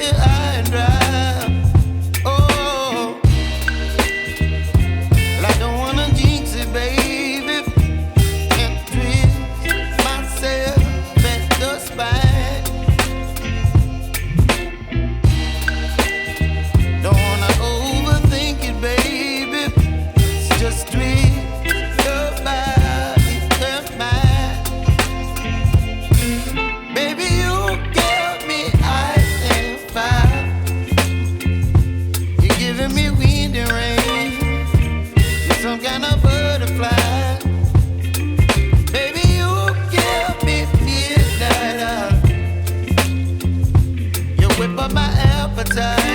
high and dry. Oh, well, I don't wanna jinx it, baby, and twist myself at the spine. Don't wanna overthink it, baby. It's just twist your body and mine. Baby, you give me ice and fire. You're giving me wind and rain. You're some kind of butterfly. Baby, you give me midnight. You whip up my appetite.